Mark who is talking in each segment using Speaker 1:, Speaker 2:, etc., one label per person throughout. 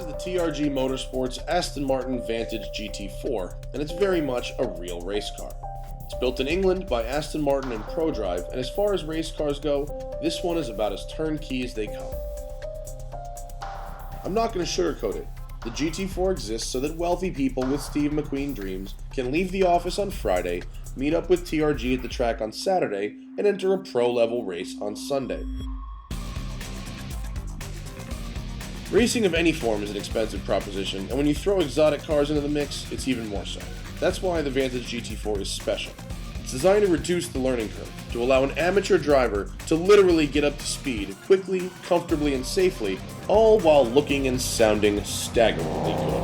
Speaker 1: is the TRG Motorsports Aston Martin Vantage GT4, and it's very much a real race car. It's built in England by Aston Martin and ProDrive, and as far as race cars go, this one is about as turnkey as they come. I'm not going to sugarcoat it. The GT4 exists so that wealthy people with Steve McQueen dreams can leave the office on Friday, meet up with TRG at the track on Saturday, and enter a pro-level race on Sunday. Racing of any form is an expensive proposition, and when you throw exotic cars into the mix, it's even more so. That's why the Vantage GT4 is special. It's designed to reduce the learning curve, to allow an amateur driver to literally get up to speed quickly, comfortably, and safely, all while looking and sounding staggeringly good.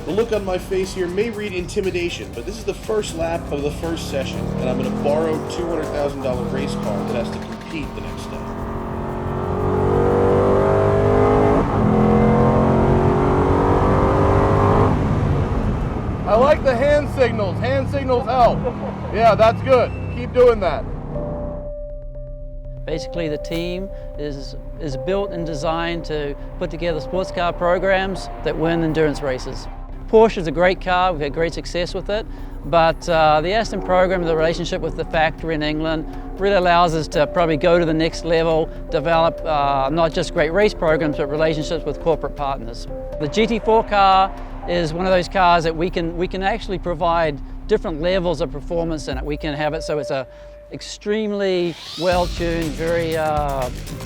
Speaker 1: The look on my face here may read intimidation, but this is the first lap of the first session, and I'm in a borrowed $200,000 race car that has to compete the next day.
Speaker 2: I like the hand signals. Hand signals help. Yeah, that's good. Keep doing that.
Speaker 3: Basically, the team is built and designed to put together sports car programs that win endurance races. Porsche is a great car. We've had great success with it. But the Aston program, the relationship with the factory in England, really allows us to probably go to the next level, develop not just great race programs, but relationships with corporate partners. The GT4 car is one of those cars that we can actually provide different levels of performance in it. We can have it so it's a extremely well-tuned, very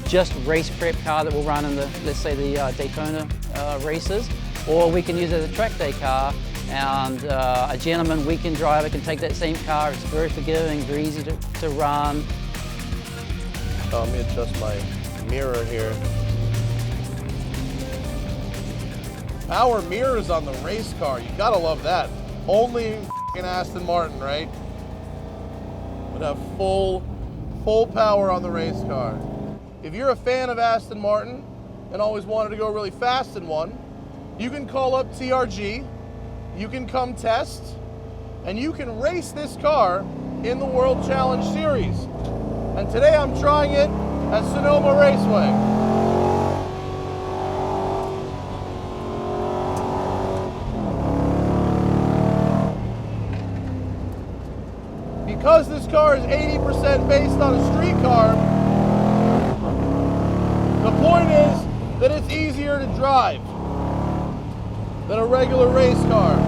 Speaker 3: just race prep car that will run in the, let's say, the Daytona races, or we can use it as a track day car, and a gentleman weekend driver can take that same car. It's very forgiving, very easy to run.
Speaker 2: Let me adjust my mirror here. Power mirrors on the race car, you gotta love that. Only in Aston Martin, right? Would have full power on the race car. If you're a fan of Aston Martin and always wanted to go really fast in one, you can call up TRG, you can come test, and you can race this car in the World Challenge Series. And today I'm trying it at Sonoma Raceway. Because this car is 80% based on a street car, the point is that it's easier to drive than a regular race car.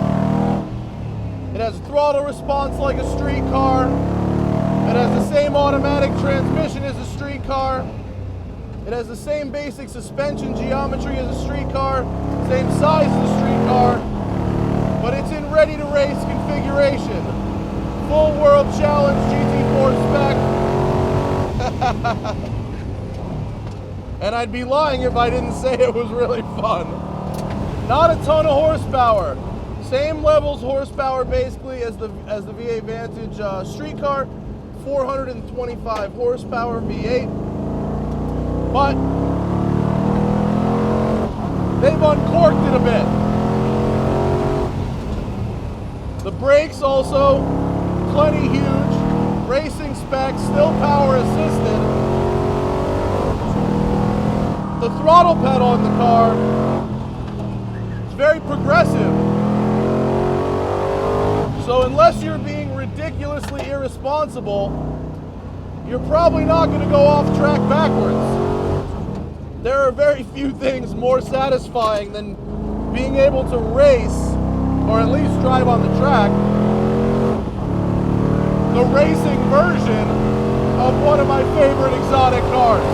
Speaker 2: It has throttle response like a street car. It has the same automatic transmission as a street car. It has the same basic suspension geometry as a street car, same size as a street car, but it's in ready-to-race configuration. Full World Challenge GT4 spec. And I'd be lying if I didn't say it was really fun. Not a ton of horsepower. Same levels horsepower basically as the V8 Vantage street car. 425 horsepower V8. But they've uncorked it a bit. The brakes also plenty huge, racing specs, still power assisted. The throttle pedal in the car is very progressive. So unless you're being ridiculously irresponsible, you're probably not going to go off track backwards. There are very few things more satisfying than being able to race, or at least drive on the track, the racing version of one of my favorite exotic cars.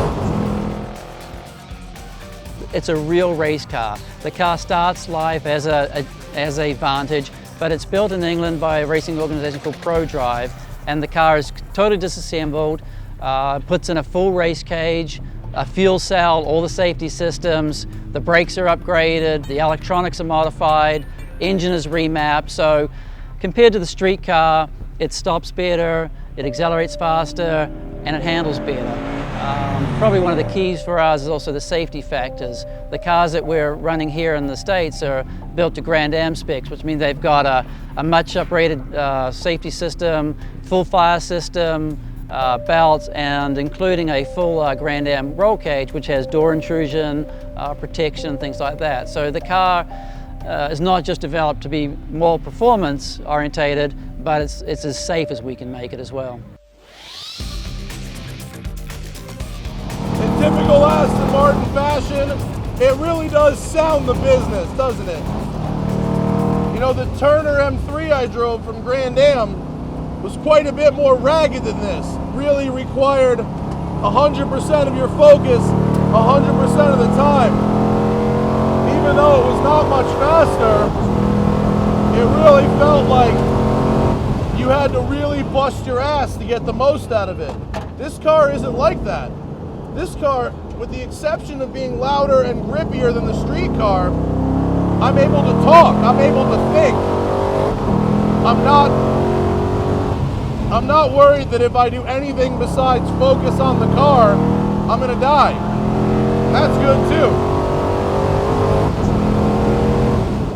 Speaker 3: It's a real race car. The car starts life as a Vantage, but it's built in England by a racing organization called ProDrive, and the car is totally disassembled, puts in a full race cage, a fuel cell, all the safety systems, the brakes are upgraded, the electronics are modified, engine is remapped. So compared to the street car, it stops better, it accelerates faster, and it handles better. Probably one of the keys for us is also the safety factors. The cars that we're running here in the States are built to Grand Am specs, which means they've got a much upgraded safety system, full fire system, belts, and including a full Grand Am roll cage, which has door intrusion, protection, things like that. So the car is not just developed to be more performance orientated, but it's as safe as we can make it as well.
Speaker 2: In typical Aston Martin fashion, it really does sound the business, doesn't it? You know, the Turner M3 I drove from Grand Am was quite a bit more ragged than this. Really required 100% of your focus 100% of the time. Even though it was not much faster, it really felt like you had to really bust your ass to get the most out of it. This car isn't like that. This car, with the exception of being louder and grippier than the street car, I'm able to talk, I'm able to think. I'm not worried that if I do anything besides focus on the car, I'm gonna die. That's good too.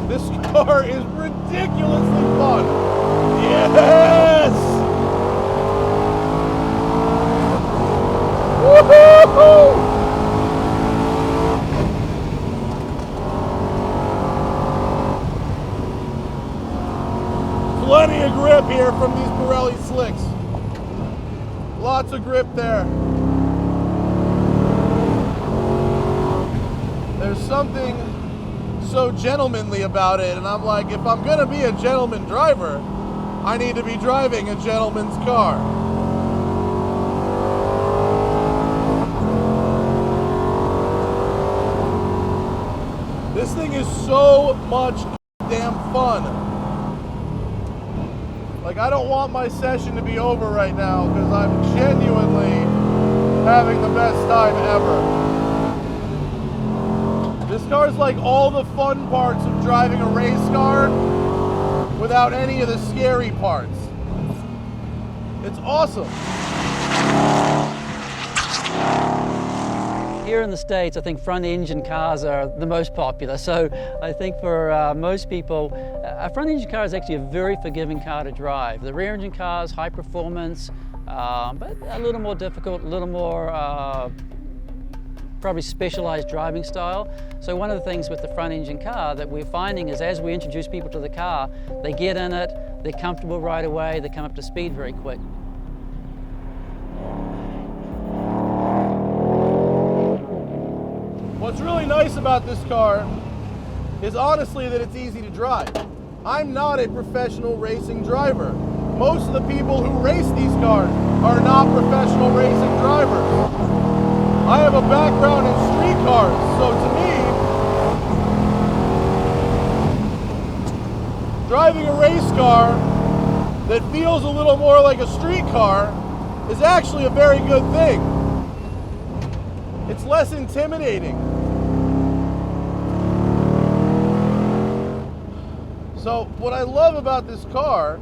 Speaker 2: This car is ridiculously fun. Yes! Woohoo! Plenty of grip here from these Pirelli slicks. Lots of grip there. There's something so gentlemanly about it, and I'm like, if I'm gonna be a gentleman driver, I need to be driving a gentleman's car. This thing is so much damn fun. Like, I don't want my session to be over right now because I'm genuinely having the best time ever. This car is like all the fun parts of driving a race car without any of the scary parts. It's awesome.
Speaker 3: Here in the States, I think front engine cars are the most popular. So I think for most people, a front engine car is actually a very forgiving car to drive. The rear engine cars, high performance, but a little more difficult, a little more probably specialized driving style. So one of the things with the front engine car that we're finding is as we introduce people to the car, they get in it, they're comfortable right away, they come up to speed very quick.
Speaker 2: What's really nice about this car is honestly that it's easy to drive. I'm not a professional racing driver. Most of the people who race these cars are not professional racing drivers. I have a background in street cars, so to me, driving a race car that feels a little more like a street car is actually a very good thing. It's less intimidating. So what I love about this car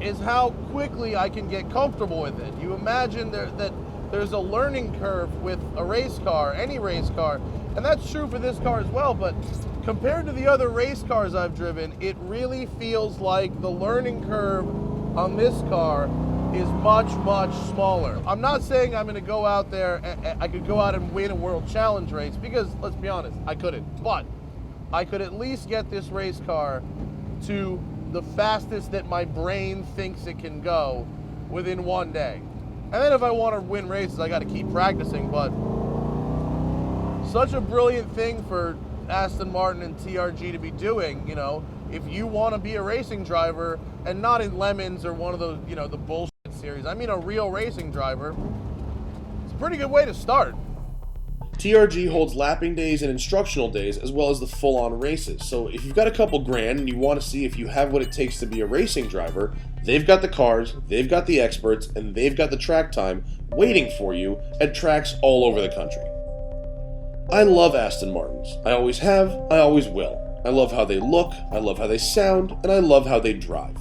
Speaker 2: is how quickly I can get comfortable with it. You imagine that there's a learning curve with a race car, any race car, and that's true for this car as well, but compared to the other race cars I've driven, it really feels like the learning curve on this car is much, much smaller. I'm not saying I'm gonna go out there, I could go out and win a World Challenge race, because let's be honest, I couldn't, but I could at least get this race car to the fastest that my brain thinks it can go within one day. And then if I want to win races, I got to keep practicing, but such a brilliant thing for Aston Martin and TRG to be doing, you know, if you want to be a racing driver, and not in Lemons or one of those, you know, the bullshit series, I mean a real racing driver, it's a pretty good way to start.
Speaker 1: TRG holds lapping days and instructional days as well as the full-on races, so if you've got a couple grand and you want to see if you have what it takes to be a racing driver, they've got the cars, they've got the experts, and they've got the track time waiting for you at tracks all over the country. I love Aston Martins. I always have, I always will. I love how they look, I love how they sound, and I love how they drive.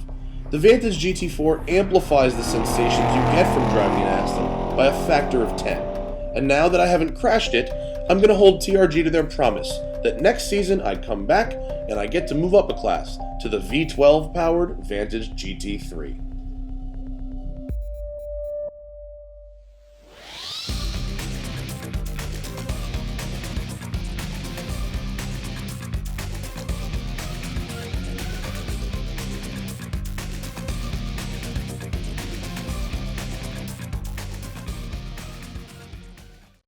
Speaker 1: The Vantage GT4 amplifies the sensations you get from driving an Aston by a factor of 10. And now that I haven't crashed it, I'm going to hold TRG to their promise that next season I come back and I get to move up a class to the V12 powered Vantage GT3.